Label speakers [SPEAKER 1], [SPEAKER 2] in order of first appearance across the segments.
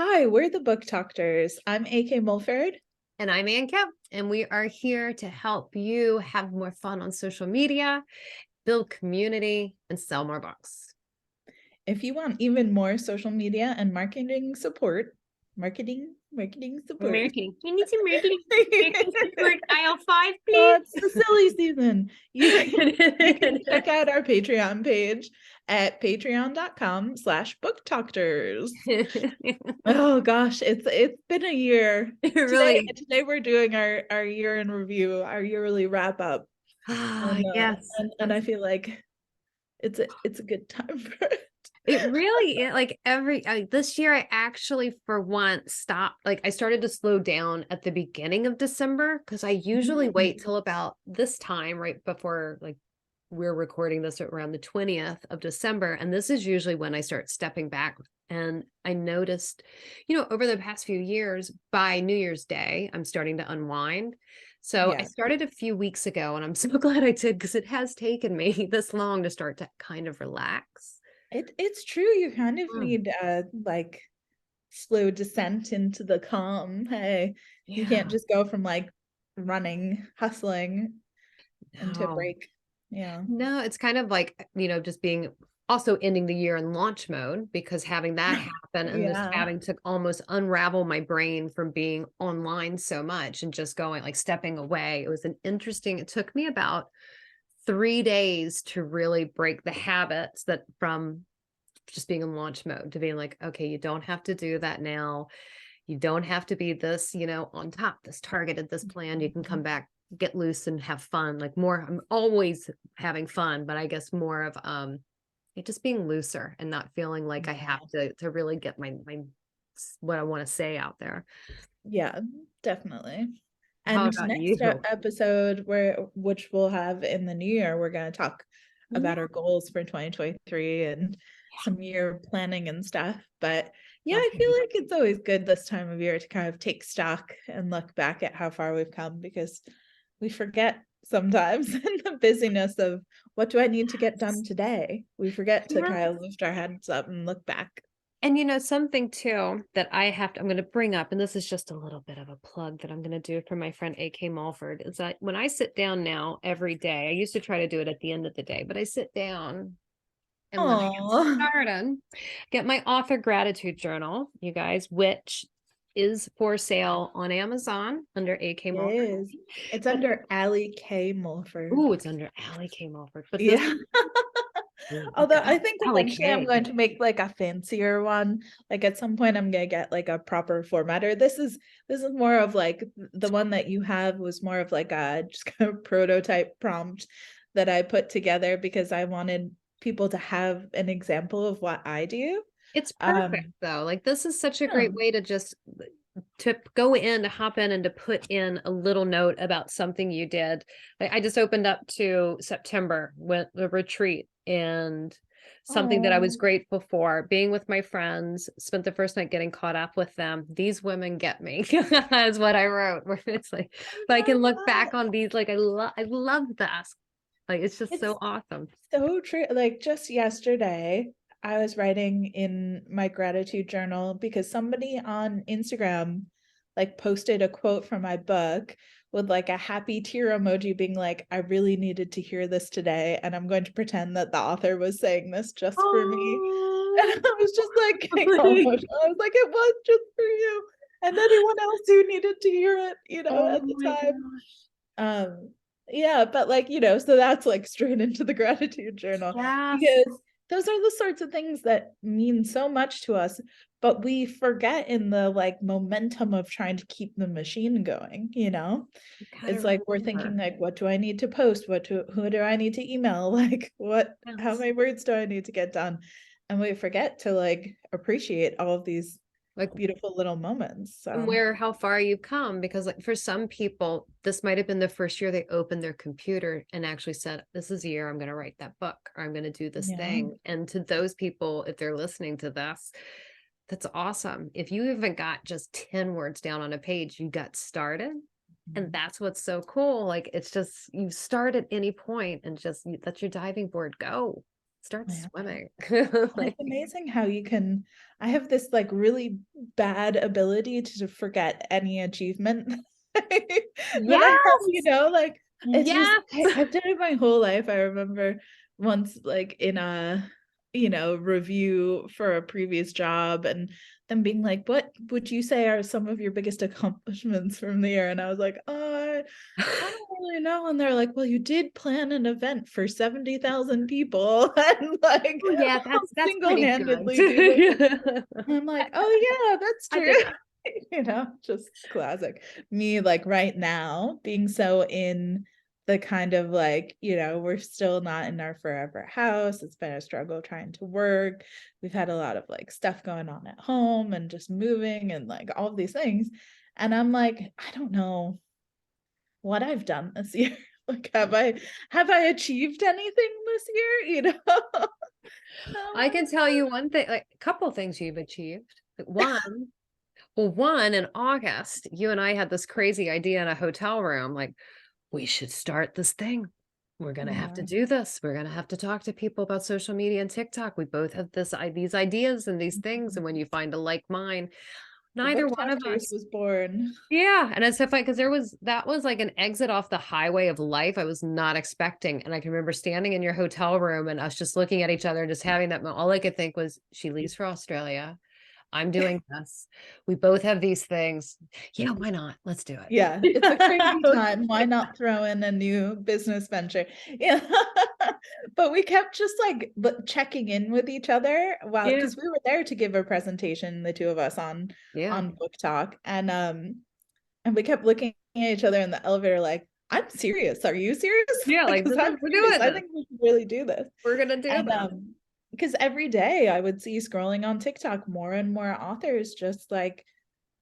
[SPEAKER 1] Hi, we're the BookToktors. I'm AK Mulford.
[SPEAKER 2] And I'm Ann Kemp, and we are here to help you have more fun on social media, build community, and sell more books.
[SPEAKER 1] If you want even more social media and marketing support.
[SPEAKER 2] Marketing. You need some marketing support. Aisle 5,
[SPEAKER 1] Oh,
[SPEAKER 2] please.
[SPEAKER 1] it's the silly season. You can check out our Patreon page at patreon.com/BookToktors. Oh gosh, it's been a year.
[SPEAKER 2] It
[SPEAKER 1] Today
[SPEAKER 2] really.
[SPEAKER 1] today we're doing our year in review, our yearly wrap up.
[SPEAKER 2] Ah,
[SPEAKER 1] And
[SPEAKER 2] yes.
[SPEAKER 1] and I feel like it's a good time for it.
[SPEAKER 2] It really is like this year I actually for once stopped, like I started to slow down at the beginning of December because I usually wait till about this time right before, like, we're recording this around the 20th of December, and this is usually when I start stepping back. And I noticed, over the past few years, by New Year's Day, I'm starting to unwind. So I
[SPEAKER 1] Yeah.
[SPEAKER 2] started a few weeks ago, and I'm so glad I did because it has taken me this long to start to kind of relax.
[SPEAKER 1] It's true. You kind of
[SPEAKER 2] Mm,
[SPEAKER 1] need like slow descent into the calm. Hey, you can't
[SPEAKER 2] yeah.
[SPEAKER 1] just go from like running, hustling into
[SPEAKER 2] No.
[SPEAKER 1] break. Yeah.
[SPEAKER 2] No, it's kind of like, just being also ending the year in launch mode, because having that happen and just
[SPEAKER 1] Yeah.
[SPEAKER 2] having to almost unravel my brain from being online so much and just going, like, stepping away. It took me about 3 days to really break the habits that from just being in launch mode to being like, okay, you don't have to do that now. You don't have to be this, on top, this targeted, this plan. You can come back, get loose and have fun. Like, more, I'm always having fun, but I guess more of it just being looser and not feeling like I have
[SPEAKER 1] Yeah.
[SPEAKER 2] to really get my what I want to say out there.
[SPEAKER 1] Yeah, definitely.
[SPEAKER 2] How
[SPEAKER 1] And
[SPEAKER 2] about
[SPEAKER 1] next
[SPEAKER 2] you?
[SPEAKER 1] episode, which we'll have in the new year, we're going to talk
[SPEAKER 2] Yeah.
[SPEAKER 1] about our goals for 2023 and some year planning and stuff. But yeah, I feel
[SPEAKER 2] Okay.
[SPEAKER 1] like it's always good this time of year to kind of take stock and look back at how far we've come, because we forget sometimes in the busyness of what do I need to get done today? We forget to kind of lift our heads up and look back.
[SPEAKER 2] And something too that I'm going to bring up, and this is just a little bit of a plug that I'm going to do for my friend AK Mulford, is that when I sit down now every day, I used to try to do it at the end of the day, but I sit down and when I get
[SPEAKER 1] Oh,
[SPEAKER 2] started, get my author gratitude journal, you guys, which is for sale on Amazon under AK
[SPEAKER 1] it
[SPEAKER 2] Mulford.
[SPEAKER 1] is. It's
[SPEAKER 2] But
[SPEAKER 1] under Allie K. Mulford.
[SPEAKER 2] oh, it's under Allie K Mulford. But this,
[SPEAKER 1] Yeah.
[SPEAKER 2] oh, you
[SPEAKER 1] Although
[SPEAKER 2] got
[SPEAKER 1] I think
[SPEAKER 2] Allie
[SPEAKER 1] eventually I'm
[SPEAKER 2] K.
[SPEAKER 1] going to make like a fancier one. Like at some point I'm gonna get like a proper formatter. This is more of like the one that you have was more of like a just kind of prototype prompt that I put together because I wanted people to have an example of what I do.
[SPEAKER 2] It's perfect
[SPEAKER 1] Um,
[SPEAKER 2] though. Like, this is such a
[SPEAKER 1] yeah.
[SPEAKER 2] great way to just to go in, to hop in and to put in a little note about something you did. I just opened up to September with the retreat, and something that I was
[SPEAKER 1] Oh,
[SPEAKER 2] grateful for, being with my friends, spent the first night getting caught up with them. These women get me, is what I wrote. Where it's like,
[SPEAKER 1] I
[SPEAKER 2] but I can
[SPEAKER 1] love
[SPEAKER 2] look
[SPEAKER 1] that.
[SPEAKER 2] back on these, like, I love this. Like, it's just
[SPEAKER 1] It's
[SPEAKER 2] so awesome.
[SPEAKER 1] so true. Like just yesterday, I was writing in my gratitude journal because somebody on Instagram like posted a quote from my book with like a happy tear emoji being like, I really needed to hear this today, and I'm going to pretend that the author was saying this just for me. And
[SPEAKER 2] Oh,
[SPEAKER 1] I was just like getting all emotional. I was like, it was just for you and anyone else who needed to hear it,
[SPEAKER 2] oh
[SPEAKER 1] at the
[SPEAKER 2] my
[SPEAKER 1] time.
[SPEAKER 2] gosh.
[SPEAKER 1] Yeah, but like, so that's like straight into the gratitude journal
[SPEAKER 2] Yes.
[SPEAKER 1] because those are the sorts of things that mean so much to us, but we forget in the like momentum of trying to keep the machine going.
[SPEAKER 2] You gotta
[SPEAKER 1] It's like we're
[SPEAKER 2] remember.
[SPEAKER 1] thinking like, what do I need to post? Who do I need to email? Like how
[SPEAKER 2] Yes.
[SPEAKER 1] many words do I need to get done? And we forget to like appreciate all of these
[SPEAKER 2] Like,
[SPEAKER 1] beautiful little moments.
[SPEAKER 2] and
[SPEAKER 1] So
[SPEAKER 2] how far you've come, because, like, for some people, this might have been the first year they opened their computer and actually said, this is the year I'm going to write that book, or I'm going to do this
[SPEAKER 1] yeah.
[SPEAKER 2] thing. And to those people, if they're listening to this, that's awesome. If you even got just 10 words down on a page, you got started. And that's what's so cool. Like, it's just, you start at any point and just, that's your diving board. Go. start
[SPEAKER 1] Yeah.
[SPEAKER 2] swimming.
[SPEAKER 1] It's amazing how you can, I have this like really bad ability to forget any achievement that I have,
[SPEAKER 2] Yes.
[SPEAKER 1] you know, like it's just,
[SPEAKER 2] Yes.
[SPEAKER 1] I've done it my whole life. I remember once like in a, you know, review for a previous job and them being like, what would you say are some of your biggest accomplishments from the year? And I was like, I don't really know. And they're like, well, you did plan an event for 70,000 people and like
[SPEAKER 2] Oh yeah, that's pretty good.
[SPEAKER 1] single-handedly do this. And I'm like, oh yeah, that's
[SPEAKER 2] I
[SPEAKER 1] true.
[SPEAKER 2] did that.
[SPEAKER 1] You know, just classic. Me like right now being so in the kind of like, you know, we're still not in our forever house. It's been a struggle trying to work. We've had a lot of like stuff going on at home and just moving and like all of these things. And I'm like, I don't know what I've done this year. Like, have I achieved anything this year? You know?
[SPEAKER 2] I can tell you one thing, like a couple things you've achieved. Like, one in August, you and I had this crazy idea in a hotel room, like we should start this thing. We're gonna have to
[SPEAKER 1] Yeah.
[SPEAKER 2] do this. We're gonna have to talk to people about social media and TikTok. We both have these ideas and these things, and when you find a like mind,
[SPEAKER 1] The
[SPEAKER 2] neither one of
[SPEAKER 1] BookToktors
[SPEAKER 2] us.
[SPEAKER 1] was born.
[SPEAKER 2] Yeah, and it's so funny because that was like an exit off the highway of life I was not expecting. And I can remember standing in your hotel room and us just looking at each other and just having that moment. All I could think was, she leaves for Australia. I'm doing this. We both have these things. Yeah, why not? Let's do
[SPEAKER 1] Yeah, it's a crazy
[SPEAKER 2] it.
[SPEAKER 1] time. Why not throw in a new business venture? Yeah. But we kept just like checking in with each other while
[SPEAKER 2] Yeah,
[SPEAKER 1] because we were there to give a presentation, the two of us
[SPEAKER 2] yeah,
[SPEAKER 1] on Book Talk. And we kept looking at each other in the elevator like, I'm serious. Are you serious?
[SPEAKER 2] yeah. Like
[SPEAKER 1] Because
[SPEAKER 2] this
[SPEAKER 1] I'm
[SPEAKER 2] is, we're
[SPEAKER 1] serious.
[SPEAKER 2] doing
[SPEAKER 1] I
[SPEAKER 2] this.
[SPEAKER 1] think we should really do this.
[SPEAKER 2] We're gonna do
[SPEAKER 1] And
[SPEAKER 2] this.
[SPEAKER 1] because every day I would see scrolling on TikTok more and more authors just like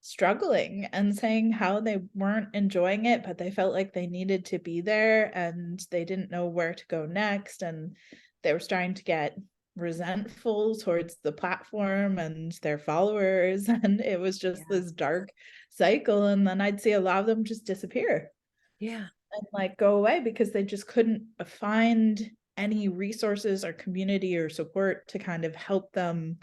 [SPEAKER 1] struggling and saying how they weren't enjoying it, but they felt like they needed to be there and they didn't know where to go next. And they were starting to get resentful towards the platform and their followers. And it was just
[SPEAKER 2] Yeah,
[SPEAKER 1] this dark cycle. And then I'd see a lot of them just disappear
[SPEAKER 2] yeah,
[SPEAKER 1] and like go away because they just couldn't find any resources or community or support to kind of help them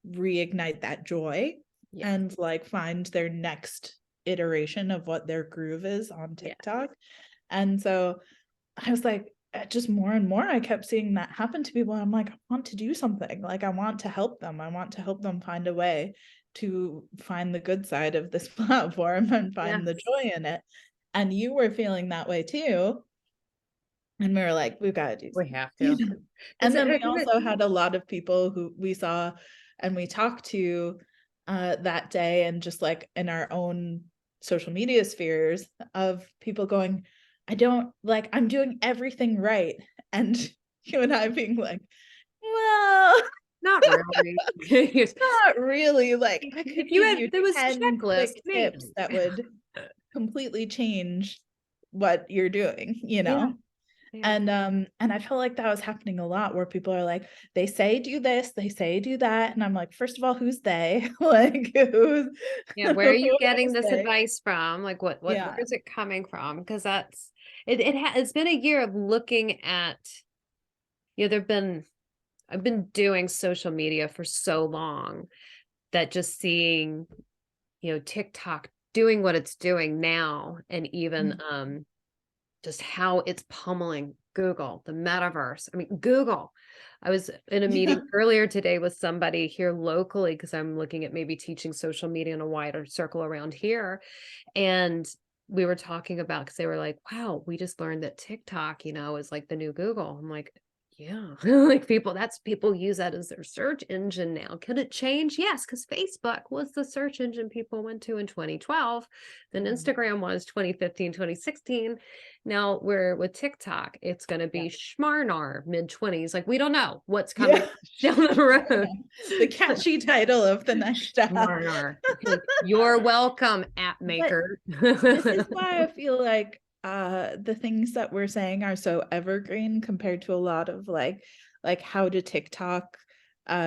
[SPEAKER 1] reignite that joy
[SPEAKER 2] yeah,
[SPEAKER 1] and like find their next iteration of what their groove is on
[SPEAKER 2] yeah,
[SPEAKER 1] TikTok. And so I was like, just more and more, I kept seeing that happen to people. I'm like, I want to do something. Like, I want to help them. I want to help them find a way to find the good side of this platform and
[SPEAKER 2] yeah.
[SPEAKER 1] find the joy in it. And you were feeling that way too. And we were like, we've got to do
[SPEAKER 2] We have
[SPEAKER 1] something.
[SPEAKER 2] to. It's
[SPEAKER 1] And then we
[SPEAKER 2] a,
[SPEAKER 1] also had a lot of people who we saw and we talked to that day and just like in our own social media spheres of people going, I don't like, I'm doing everything right. And you and I being like, well,
[SPEAKER 2] not really.
[SPEAKER 1] not really. Like, I could
[SPEAKER 2] If you
[SPEAKER 1] give
[SPEAKER 2] had,
[SPEAKER 1] you
[SPEAKER 2] there was
[SPEAKER 1] 10
[SPEAKER 2] checklist,
[SPEAKER 1] quick tips
[SPEAKER 2] maybe.
[SPEAKER 1] that would completely change what you're doing, you
[SPEAKER 2] Yeah,
[SPEAKER 1] know?
[SPEAKER 2] yeah.
[SPEAKER 1] And I felt like that was happening a lot where people are like, they say do this, they say do that. And I'm like, first of all, who's they? Like who's
[SPEAKER 2] Yeah,
[SPEAKER 1] who
[SPEAKER 2] where are you
[SPEAKER 1] are
[SPEAKER 2] getting this
[SPEAKER 1] they?
[SPEAKER 2] advice from? Like where
[SPEAKER 1] Yeah.
[SPEAKER 2] is it coming from? Because that's it's been a year of looking at, there've been, I've been doing social media for so long that just seeing, TikTok doing what it's doing now, and even
[SPEAKER 1] Mm.
[SPEAKER 2] just how it's pummeling Google, the metaverse. I mean, Google. I was in a
[SPEAKER 1] Yeah.
[SPEAKER 2] meeting earlier today with somebody here locally because I'm looking at maybe teaching social media in a wider circle around here. And we were talking about, because they were like, wow, we just learned that TikTok, is like the new Google. I'm like, yeah, like people use that as their search engine now. Could it change? Yes, because Facebook was the search engine people went to in 2012. Then Instagram was 2015, 2016. Now we're with TikTok. It's going to
[SPEAKER 1] Yeah.
[SPEAKER 2] be Schmarnar mid-20s. Like we don't know what's coming
[SPEAKER 1] Yeah.
[SPEAKER 2] down the road.
[SPEAKER 1] The catchy title of the next app.
[SPEAKER 2] Schmarnar. You're welcome, app
[SPEAKER 1] But
[SPEAKER 2] maker.
[SPEAKER 1] this is why I feel like the things that we're saying are so evergreen compared to a lot of like how to TikTok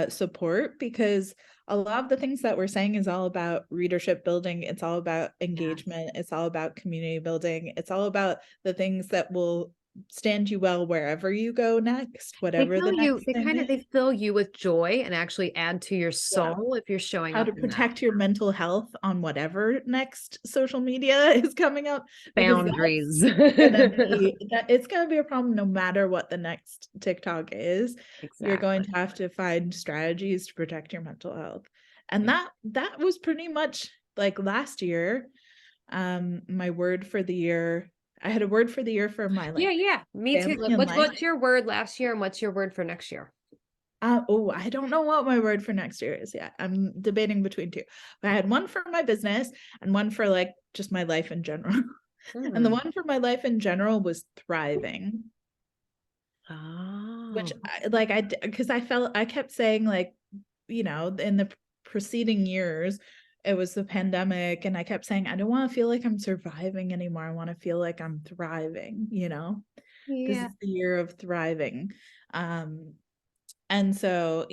[SPEAKER 1] support, because a lot of the things that we're saying is all about readership building, it's all about
[SPEAKER 2] Yes.
[SPEAKER 1] engagement, it's all about community building, it's all about the things that will stand you well wherever you go next, whatever the next thing is.
[SPEAKER 2] They fill you with joy and actually add to your
[SPEAKER 1] Yeah.
[SPEAKER 2] soul if you're showing
[SPEAKER 1] How
[SPEAKER 2] up
[SPEAKER 1] to
[SPEAKER 2] in that.
[SPEAKER 1] protect your mental health on whatever next social media is coming up, because that's
[SPEAKER 2] Boundaries.
[SPEAKER 1] gonna be that it's gonna be a problem no matter what the next TikTok is. You're going
[SPEAKER 2] Exactly.
[SPEAKER 1] to have to find strategies to protect your mental health. And
[SPEAKER 2] Yeah.
[SPEAKER 1] that was pretty much like last year. My word for the year, I had a word for the year for my
[SPEAKER 2] Yeah,
[SPEAKER 1] like
[SPEAKER 2] yeah, me too.
[SPEAKER 1] family
[SPEAKER 2] Like,
[SPEAKER 1] and life.
[SPEAKER 2] what's your word last year and what's your word for next year?
[SPEAKER 1] Oh, I don't know what my word for next year is yet. I'm debating between two. But I had one for my business and one for like just my life in general. And the
[SPEAKER 2] Hmm.
[SPEAKER 1] one for my life in general was thriving, which
[SPEAKER 2] Oh,
[SPEAKER 1] because I kept saying like, in the preceding years, it was the pandemic, and I kept saying, I don't want to feel like I'm surviving anymore. I want to feel like I'm thriving, this
[SPEAKER 2] yeah.
[SPEAKER 1] is the year of thriving. Um, And so,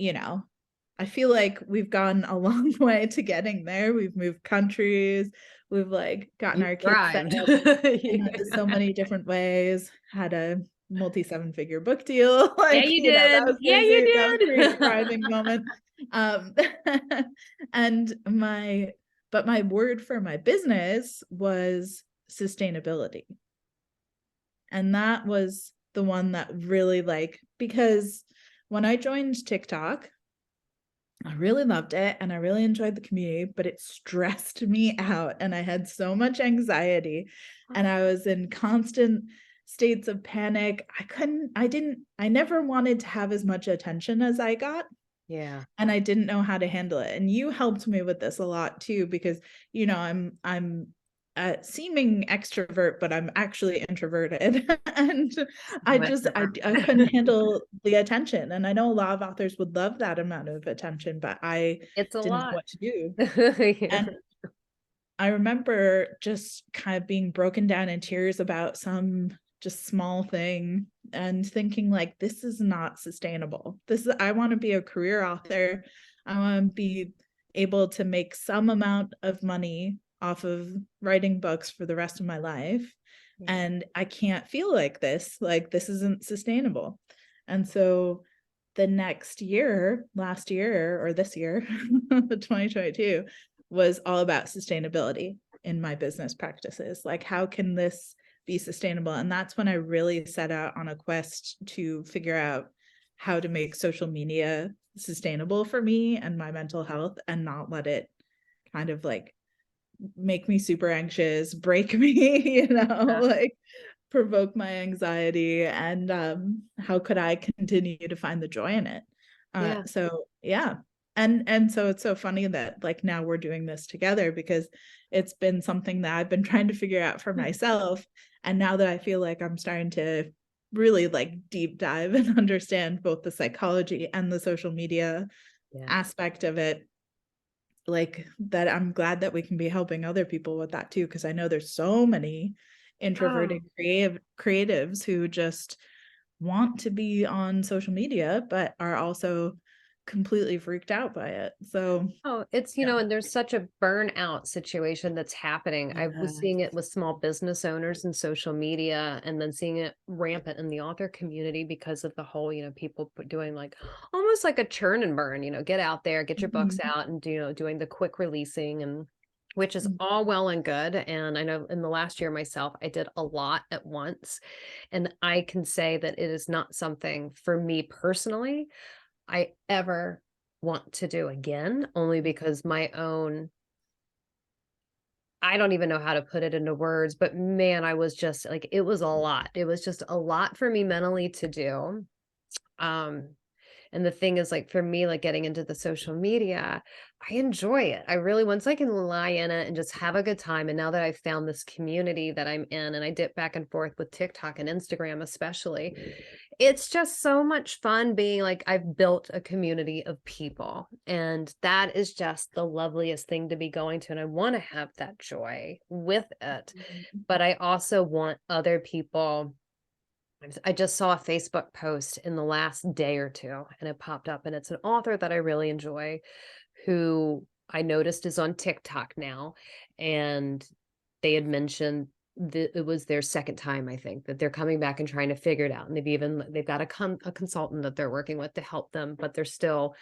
[SPEAKER 1] I feel like we've gone a long way to getting there. We've moved countries. We've like gotten
[SPEAKER 2] You
[SPEAKER 1] our kids fed
[SPEAKER 2] thrived.
[SPEAKER 1] in so many different ways, had a multi seven-figure book deal.
[SPEAKER 2] Yeah,
[SPEAKER 1] Like,
[SPEAKER 2] you
[SPEAKER 1] that
[SPEAKER 2] did.
[SPEAKER 1] was
[SPEAKER 2] Yeah,
[SPEAKER 1] crazy. That was a pretty
[SPEAKER 2] you
[SPEAKER 1] thriving moment. Um, and but my word for my business was sustainability. And that was the one that really because when I joined TikTok, I really loved it and I really enjoyed the community, but it stressed me out and I had so much anxiety and
[SPEAKER 2] did.
[SPEAKER 1] I was in constant states of panic. I never wanted to have as much attention as I got,
[SPEAKER 2] Yeah.
[SPEAKER 1] and I didn't know how to handle it. And you helped me with this a lot too, because I'm a seeming extrovert, but I'm actually introverted, and I
[SPEAKER 2] I'm
[SPEAKER 1] just I couldn't
[SPEAKER 2] extrovert.
[SPEAKER 1] handle the attention. And I know a lot of authors would love that amount of attention, but I
[SPEAKER 2] It's a
[SPEAKER 1] didn't know
[SPEAKER 2] lot.
[SPEAKER 1] what to do.
[SPEAKER 2] Yeah.
[SPEAKER 1] And I remember just kind of being broken down in tears about some just small thing and thinking like, this is not sustainable. I want to be a career author. I want to be able to make some amount of money off of writing books for the rest of my life.
[SPEAKER 2] Yeah.
[SPEAKER 1] And I can't feel like this. Like, this isn't sustainable. And so the next year, last year or this year, 2022, was all about sustainability in my business practices. Like, how can this be sustainable? And that's when I really set out on a quest to figure out how to make social media sustainable for me and my mental health, and not let it kind of like make me super anxious, break me,
[SPEAKER 2] Yeah.
[SPEAKER 1] like provoke my anxiety. And how could I continue to find the joy in it?
[SPEAKER 2] Yeah.
[SPEAKER 1] So yeah. And so it's so funny that like now we're doing this together, because it's been something that I've been trying to figure out for myself. And now that I feel like I'm starting to really like deep dive and understand both the psychology and the social media
[SPEAKER 2] Yeah.
[SPEAKER 1] aspect of it, like that, I'm glad that we can be helping other people with that too, because I know there's so many
[SPEAKER 2] Oh.
[SPEAKER 1] introverted creatives who just want to be on social media but are also completely freaked out by it. So
[SPEAKER 2] Oh, it's,
[SPEAKER 1] yeah.
[SPEAKER 2] and there's such a burnout situation that's happening. I was seeing it
[SPEAKER 1] Yes.
[SPEAKER 2] with small business owners and social media, and then seeing it rampant in the author community because of the whole, people doing like almost like a churn and burn, get out there, get your books
[SPEAKER 1] Mhm.
[SPEAKER 2] out and, doing the quick releasing, and which is
[SPEAKER 1] Mhm.
[SPEAKER 2] all well and good. And I know in the last year myself, I did a lot at once. And I can say that it is not something for me personally I ever want to do again, only because I don't even know how to put it into words, but man, I was just like, it was a lot. It was just a lot for me mentally to do. Um, and the thing is, like, for me, like, getting into the social media, I enjoy it. I really, once I can lie in it and just have a good time. And now that I've found this community that I'm in, and I dip back and forth with TikTok and Instagram, especially, it's just so much fun being like, I've built a community of people. And that is just the loveliest thing to be going to. And I want to have that joy with it. But I also want other people. I just saw a Facebook post in the last day or two, and it popped up, and it's an author that I really enjoy, who I noticed is on TikTok now. And they had mentioned it was their second time, I think, that they're coming back and trying to figure it out. And they've got a consultant that they're working with to help them, but they're still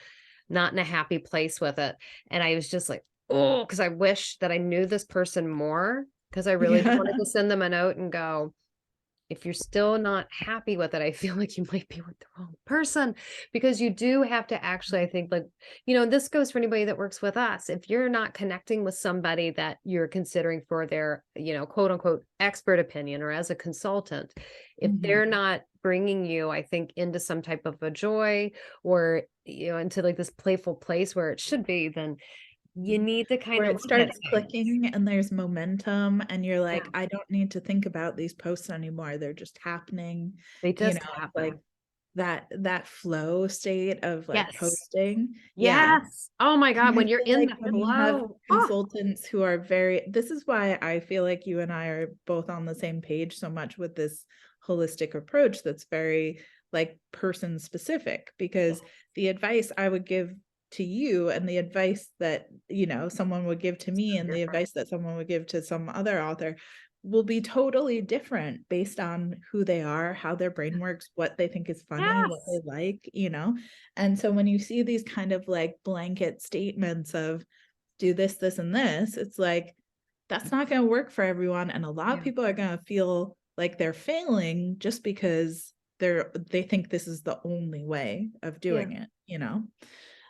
[SPEAKER 2] not in a happy place with it. And I was just like, oh, because I wish that I knew this person more, because I really
[SPEAKER 1] Yeah.
[SPEAKER 2] wanted to send them a note and go, if you're still not happy with it, I feel like you might be with the wrong person, because you do have to actually, I think, like, this goes for anybody that works with us. If you're not connecting with somebody that you're considering for their, quote unquote, expert opinion, or as a consultant, if they're
[SPEAKER 1] Mhm.
[SPEAKER 2] not bringing you, I think, into some type of a joy, or, into like this playful place where it should be, then you need to kind
[SPEAKER 1] Where
[SPEAKER 2] of
[SPEAKER 1] it
[SPEAKER 2] look at
[SPEAKER 1] starts
[SPEAKER 2] things.
[SPEAKER 1] clicking and there's momentum and you're
[SPEAKER 2] Yeah,
[SPEAKER 1] like, I don't need to think about these posts anymore. They're just happening.
[SPEAKER 2] they
[SPEAKER 1] You
[SPEAKER 2] just
[SPEAKER 1] know, it's like
[SPEAKER 2] happen.
[SPEAKER 1] that flow state of like
[SPEAKER 2] Yes.
[SPEAKER 1] posting. Yeah.
[SPEAKER 2] Yes. Oh my
[SPEAKER 1] And
[SPEAKER 2] God,
[SPEAKER 1] I
[SPEAKER 2] when you're
[SPEAKER 1] feel
[SPEAKER 2] in
[SPEAKER 1] like
[SPEAKER 2] the
[SPEAKER 1] when you have
[SPEAKER 2] flow. Oh,
[SPEAKER 1] consultants who are this is why I feel like you and I are both on the same page so much with this holistic approach that's very like person specific,
[SPEAKER 2] yeah.
[SPEAKER 1] because the advice I would give to you and the advice that, someone would give to me
[SPEAKER 2] So
[SPEAKER 1] and the
[SPEAKER 2] different.
[SPEAKER 1] advice that someone would give to some other author will be totally different based on who they are, how their brain works, what they think is funny, what they
[SPEAKER 2] Yes.
[SPEAKER 1] like. And so when you see these kind of like blanket statements of do this, and this, it's like, that's not going to work for everyone. And a lot of
[SPEAKER 2] Yeah.
[SPEAKER 1] people are going to feel like they're failing just because they think this is the only way of
[SPEAKER 2] Yeah.
[SPEAKER 1] doing it.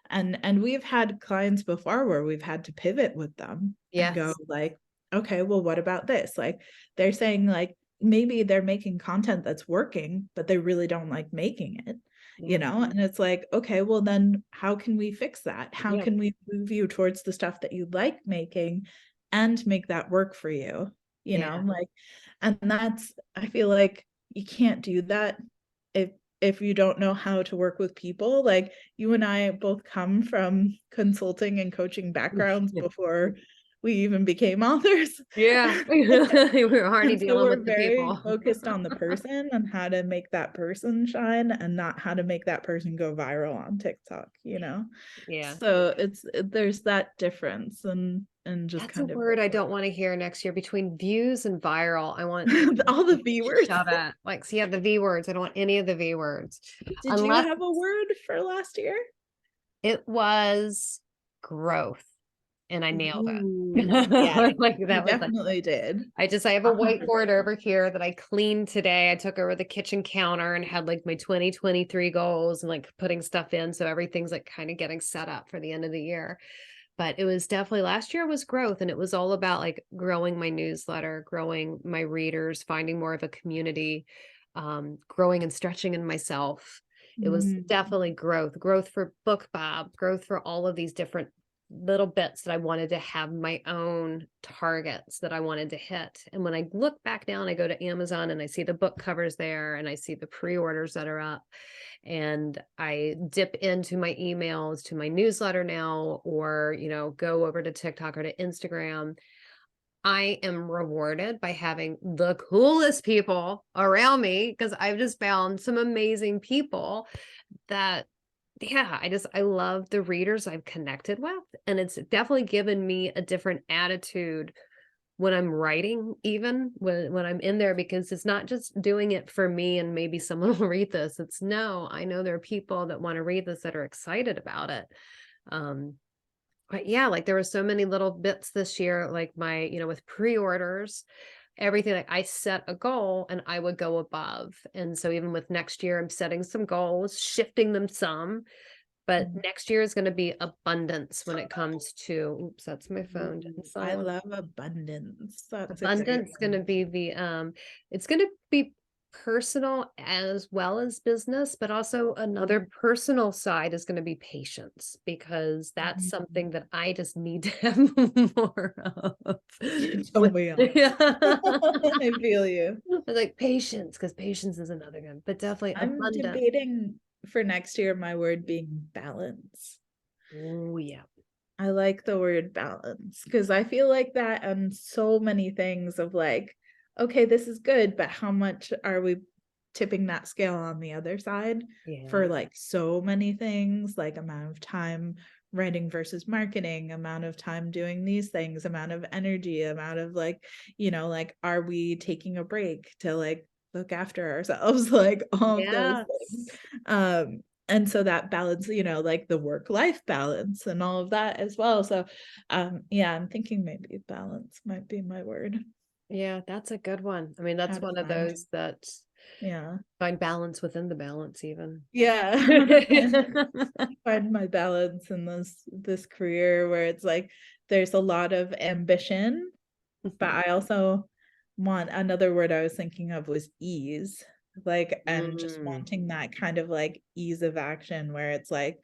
[SPEAKER 1] And we've had clients before where we've had to pivot with them and go
[SPEAKER 2] Yes.
[SPEAKER 1] like, okay, well, what about this? Like they're saying like maybe they're making content that's working, but they really don't like making it,
[SPEAKER 2] Yeah.
[SPEAKER 1] and it's like, okay, well then how can we fix that? How
[SPEAKER 2] Yeah.
[SPEAKER 1] can we move you towards the stuff that you like making and make that work for you?
[SPEAKER 2] Yeah.
[SPEAKER 1] Like, and that's, I feel like you can't do that if you don't know how to work with people. Like you and I both come from consulting and coaching backgrounds before we even became authors.
[SPEAKER 2] Yeah. We were already
[SPEAKER 1] And so
[SPEAKER 2] dealing
[SPEAKER 1] we're
[SPEAKER 2] with the
[SPEAKER 1] very
[SPEAKER 2] people.
[SPEAKER 1] focused on the person and how to make that person shine and not how to make that person go viral on TikTok.
[SPEAKER 2] Yeah.
[SPEAKER 1] So there's that difference and just
[SPEAKER 2] That's a
[SPEAKER 1] kind of
[SPEAKER 2] word I don't want to hear next year. Between views and viral, I want
[SPEAKER 1] all the V words.
[SPEAKER 2] shut up. Like, so yeah, the V words. I don't want any of the V words.
[SPEAKER 1] Did you
[SPEAKER 2] Unless
[SPEAKER 1] have a word for last year?
[SPEAKER 2] it was growth and I nailed
[SPEAKER 1] Ooh, yeah,
[SPEAKER 2] it. Like
[SPEAKER 1] you
[SPEAKER 2] that was like,
[SPEAKER 1] definitely did.
[SPEAKER 2] I have a whiteboard
[SPEAKER 1] 100%.
[SPEAKER 2] over here that I cleaned today. I took over the kitchen counter and had like my 2023 goals and like putting stuff in. So everything's like kind of getting set up for the end of the year. But it was definitely, last year was growth, and it was all about like growing my newsletter, growing my readers, finding more of a community, growing and stretching in myself. It was
[SPEAKER 1] Mm.
[SPEAKER 2] definitely growth for BookBob, growth for all of these different little bits that I wanted to have my own targets that I wanted to hit. And when I look back down, I go to Amazon and I see the book covers there and I see the pre-orders that are up, and I dip into my emails to my newsletter now, or, go over to TikTok or to Instagram. I am rewarded by having the coolest people around me, because I've just found some amazing people that, yeah, I love the readers I've connected with. And it's definitely given me a different attitude when I'm writing, even when I'm in there, because it's not just doing it for me and maybe someone will read this. It's no, I know there are people that want to read this that are excited about it. Um, but yeah, like there were so many little bits this year, like with pre-orders, everything. Like I set a goal and I would go above. And so even with next year, I'm setting some goals, shifting them some, but
[SPEAKER 1] Mm.
[SPEAKER 2] next year is going to be abundance when it comes to, oops, that's my phone.
[SPEAKER 1] Ooh,
[SPEAKER 2] Didn't
[SPEAKER 1] I
[SPEAKER 2] silence.
[SPEAKER 1] love abundance. That's
[SPEAKER 2] Abundance is going to
[SPEAKER 1] exciting.
[SPEAKER 2] be it's going to be personal as well as business, but also another personal side is going to be patience, because that's something
[SPEAKER 1] Mhm.
[SPEAKER 2] that I just need to have more of.
[SPEAKER 1] So
[SPEAKER 2] With,
[SPEAKER 1] we all.
[SPEAKER 2] yeah.
[SPEAKER 1] I feel you.
[SPEAKER 2] Like patience, because patience is another one, but definitely
[SPEAKER 1] I'm
[SPEAKER 2] abundant.
[SPEAKER 1] debating for next year my word being balance.
[SPEAKER 2] Oh yeah.
[SPEAKER 1] I like the word balance because I feel like that on so many things of like, okay, this is good, but how much are we tipping that scale on the other side
[SPEAKER 2] Yeah.
[SPEAKER 1] for like so many things, like amount of time writing versus marketing, amount of time doing these things, amount of energy, amount of like, like, are we taking a break to like look after ourselves, like all of those things.
[SPEAKER 2] Yes.
[SPEAKER 1] And so that balance, like the work-life balance and all of that as well. So yeah, I'm thinking maybe balance might be my word.
[SPEAKER 2] Yeah, that's a good one. I mean,
[SPEAKER 1] How
[SPEAKER 2] that's
[SPEAKER 1] to
[SPEAKER 2] one of
[SPEAKER 1] find.
[SPEAKER 2] those that
[SPEAKER 1] Yeah.
[SPEAKER 2] find balance within the balance even.
[SPEAKER 1] Yeah. Find my balance in this career where it's like there's a lot of ambition, but I also want, another word I was thinking of was ease. Like, and just
[SPEAKER 2] Mm,
[SPEAKER 1] wanting that kind of like ease of action where it's like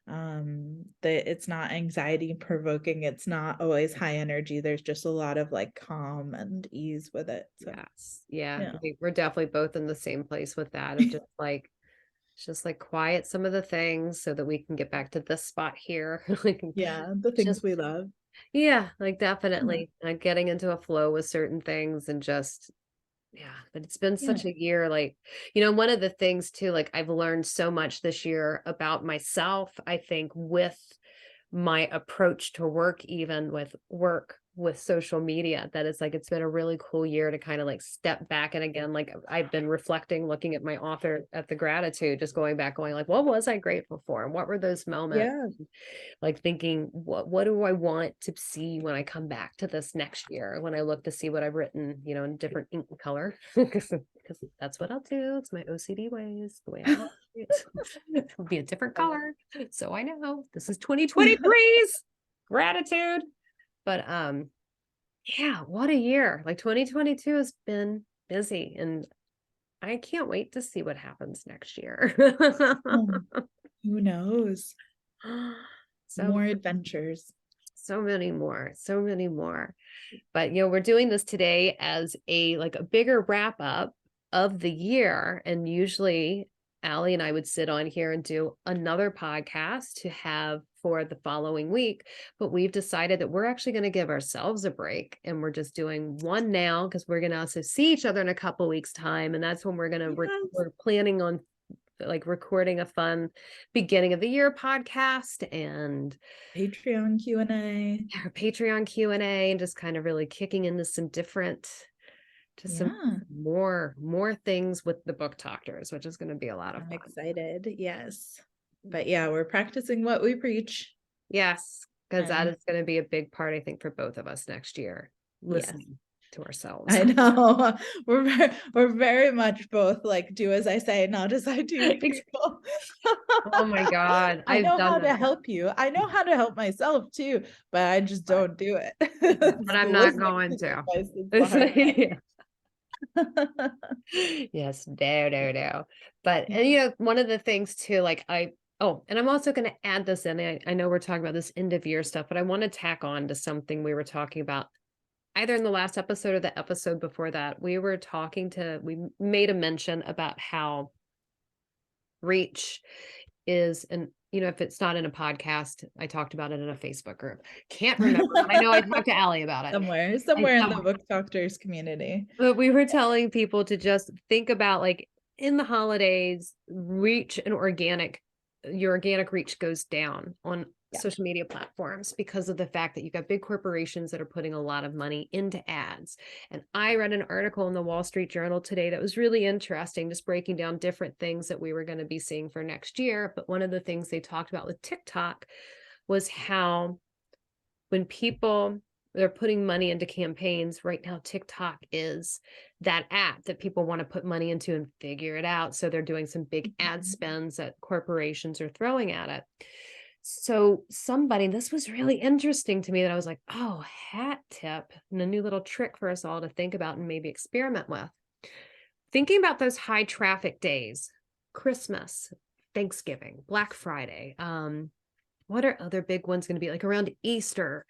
[SPEAKER 1] that it's not anxiety provoking, it's not always high energy, there's just a lot of like calm and ease with it. So
[SPEAKER 2] yes. Yeah.
[SPEAKER 1] yeah.
[SPEAKER 2] I think we're definitely both in the same place with that of just like quiet some of the things so that we can get back to this spot here. Like
[SPEAKER 1] Yeah, the things
[SPEAKER 2] just
[SPEAKER 1] we love.
[SPEAKER 2] yeah, like
[SPEAKER 1] Yeah.
[SPEAKER 2] definitely getting into a flow with certain things and just yeah, but it's been
[SPEAKER 1] Yeah.
[SPEAKER 2] such a year, like, one of the things too, like I've learned so much this year about myself, I think, with my approach to work, even with work with social media, that it's like it's been a really cool year to kind of like step back. And again, like I've been reflecting, looking at my author at the gratitude, just going back, going like, what was I grateful for? And what were those moments?
[SPEAKER 1] Yeah.
[SPEAKER 2] Like thinking, what do I want to see when I come back to this next year, when I look to see what I've written, in different ink color, because that's what I'll do. It's my OCD ways, the way I want it. It'll be a different color. So I know this is 2023's gratitude. But yeah, what a year. Like 2022 has been busy and I can't wait to see what happens next year.
[SPEAKER 1] Um, who knows?
[SPEAKER 2] So
[SPEAKER 1] More adventures.
[SPEAKER 2] so many more, so many more. But we're doing this today as a bigger wrap up of the year. And usually Allie and I would sit on here and do another podcast to have for the following week. But we've decided that we're actually going to give ourselves a break and we're just doing one now because we're going to also see each other in a couple weeks time. And that's when we're going to,
[SPEAKER 1] Yes.
[SPEAKER 2] we're planning on like recording a fun beginning of the year podcast and
[SPEAKER 1] Patreon Q&A.
[SPEAKER 2] our Patreon Q&A and just kind of really kicking into some different, just some
[SPEAKER 1] Yeah.
[SPEAKER 2] more things with the BookToktors, which is going to be a lot of
[SPEAKER 1] I'm
[SPEAKER 2] fun.
[SPEAKER 1] excited. Yes. But yeah, we're practicing what we preach.
[SPEAKER 2] Yes, because that
[SPEAKER 1] And
[SPEAKER 2] is going to be a big part, I think, for both of us next year,
[SPEAKER 1] yes,
[SPEAKER 2] listening to ourselves.
[SPEAKER 1] I know. We're very much both like do as I say, not as I do people.
[SPEAKER 2] Oh my God,
[SPEAKER 1] I
[SPEAKER 2] I've
[SPEAKER 1] know
[SPEAKER 2] done
[SPEAKER 1] how
[SPEAKER 2] that.
[SPEAKER 1] to help you. I know how to help myself too, but I just
[SPEAKER 2] But,
[SPEAKER 1] don't do it.
[SPEAKER 2] but
[SPEAKER 1] It's the
[SPEAKER 2] I'm not
[SPEAKER 1] listening
[SPEAKER 2] going
[SPEAKER 1] to the
[SPEAKER 2] to.
[SPEAKER 1] advice that's the hard part.
[SPEAKER 2] Yes, no. But
[SPEAKER 1] Yeah.
[SPEAKER 2] and one of the things too, like and I'm also going to add this in. I know we're talking about this end of year stuff, but I want to tack on to something we were talking about either in the last episode or the episode before that. We made a mention about how reach is, and if it's not in a podcast, I talked about it in a Facebook group. Can't remember, but I know I talked to Allie about it.
[SPEAKER 1] Somewhere in the BookToktors community.
[SPEAKER 2] But we were telling people to just think about like in the holidays, your organic reach goes down on
[SPEAKER 1] Yeah.
[SPEAKER 2] social media platforms because of the fact that you've got big corporations that are putting a lot of money into ads. And I read an article in the Wall Street Journal today that was really interesting, just breaking down different things that we were going to be seeing for next year. But one of the things they talked about with TikTok was how when people they're putting money into campaigns right now, TikTok is that app that people want to put money into and figure it out. So they're doing some big ad spends that corporations are throwing at it. So this was really interesting to me that I was like, oh, hat tip and a new little trick for us all to think about and maybe experiment with. Thinking about those high traffic days, Christmas, Thanksgiving, Black Friday, what are other big ones going to be like around Easter?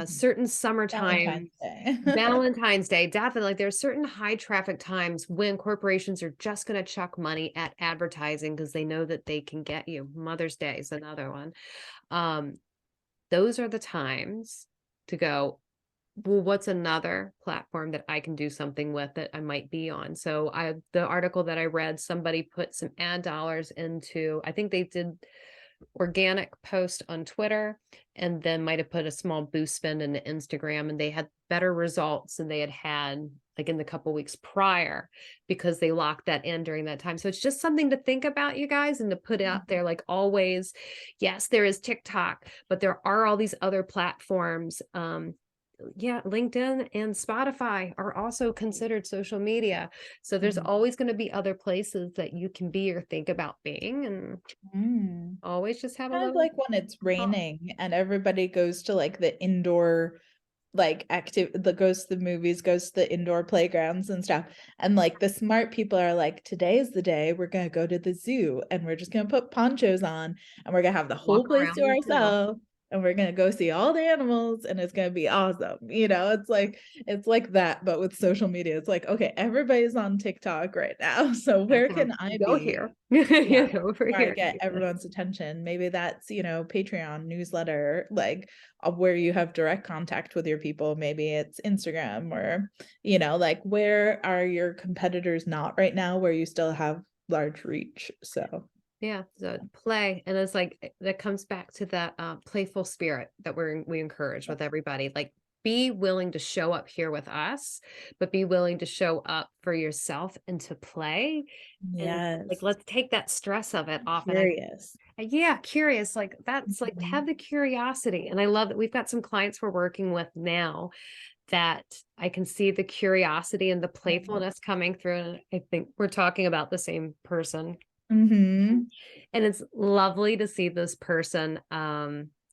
[SPEAKER 2] Certain summertime,
[SPEAKER 1] Valentine's Day.
[SPEAKER 2] Valentine's Day, definitely. Like there's certain high traffic times when corporations are just going to chuck money at advertising because they know that they can get you. Mother's Day is another one. Those are the times to go, well, what's another platform that I can do something with that I might be on? So the article that I read, somebody put some ad dollars into, I think they did organic post on Twitter, and then might have put a small boost spend into Instagram, and they had better results than they had had like in the couple weeks prior because they locked that in during that time. So it's just something to think about, you guys, and to put out there. Like always, yes, there is TikTok, but there are all these other platforms. Yeah, LinkedIn and Spotify are also considered social media. So there's
[SPEAKER 1] Mhm.
[SPEAKER 2] always going to be other places that you can be or think about being, and
[SPEAKER 1] Mm.
[SPEAKER 2] always just have a
[SPEAKER 1] Kind of
[SPEAKER 2] little
[SPEAKER 1] like when it's
[SPEAKER 2] thought.
[SPEAKER 1] raining and everybody goes to like the indoor like active that goes to the movies, goes to the indoor playgrounds and stuff. And like the smart people are like, today is the day we're gonna go to the zoo and we're just gonna put ponchos on and we're gonna have the
[SPEAKER 2] Walk
[SPEAKER 1] whole place
[SPEAKER 2] around
[SPEAKER 1] to
[SPEAKER 2] in the snow.
[SPEAKER 1] ourselves and we're gonna go see all the animals and it's gonna be awesome. It's like that, but with social media. It's like, okay, everybody's on TikTok right now. So where
[SPEAKER 2] Okay,
[SPEAKER 1] can I
[SPEAKER 2] go
[SPEAKER 1] be?
[SPEAKER 2] here.
[SPEAKER 1] Yeah,
[SPEAKER 2] You know, over
[SPEAKER 1] where I
[SPEAKER 2] here.
[SPEAKER 1] get everyone's attention. Maybe that's, Patreon newsletter, like where you have direct contact with your people. Maybe it's Instagram or, like where are your competitors not right now where you still have large reach. So
[SPEAKER 2] Yeah, so play, and it's like that comes back to that playful spirit that we encourage with everybody. Like, be willing to show up here with us, but be willing to show up for yourself and to play. And like,
[SPEAKER 1] yes,
[SPEAKER 2] let's take that stress of it off. And
[SPEAKER 1] curious.
[SPEAKER 2] yeah, curious. Like that's like
[SPEAKER 1] Mhm.
[SPEAKER 2] have the curiosity. And I love that we've got some clients we're working with now that I can see the curiosity and the playfulness coming through. And I think we're talking about the same person,
[SPEAKER 1] Mm-hmm.
[SPEAKER 2] and it's lovely to see this person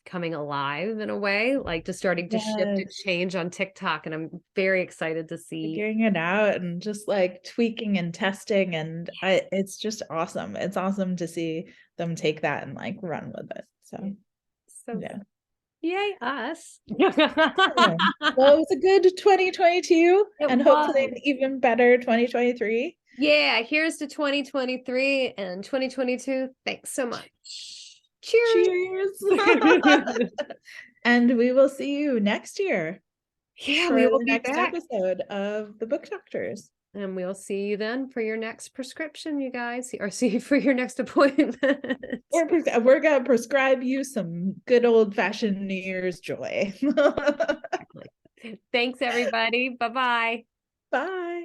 [SPEAKER 2] coming alive in a way, like just starting to shift and
[SPEAKER 1] Yes.
[SPEAKER 2] change on TikTok, and I'm very excited to see.
[SPEAKER 1] Figuring it out and just like tweaking and testing it's just awesome. It's awesome to see them take that and like run with it.
[SPEAKER 2] Yeah,
[SPEAKER 1] So
[SPEAKER 2] so
[SPEAKER 1] yeah.
[SPEAKER 2] yay us.
[SPEAKER 1] Excellent. Well, it was a good 2022
[SPEAKER 2] It
[SPEAKER 1] and hopefully an
[SPEAKER 2] was.
[SPEAKER 1] even better 2023.
[SPEAKER 2] Yeah, here's to 2023 and 2022. Thanks so much. Cheers.
[SPEAKER 1] Cheers. And we will see you next year
[SPEAKER 2] Yeah,
[SPEAKER 1] for
[SPEAKER 2] we will
[SPEAKER 1] the
[SPEAKER 2] be
[SPEAKER 1] next
[SPEAKER 2] back.
[SPEAKER 1] episode of the Book Doctors.
[SPEAKER 2] And we'll see you then for your next prescription, you guys, or see you for your next appointment.
[SPEAKER 1] We're gonna prescribe you some good old-fashioned New Year's joy.
[SPEAKER 2] Exactly. Thanks, everybody. Bye bye.
[SPEAKER 1] Bye.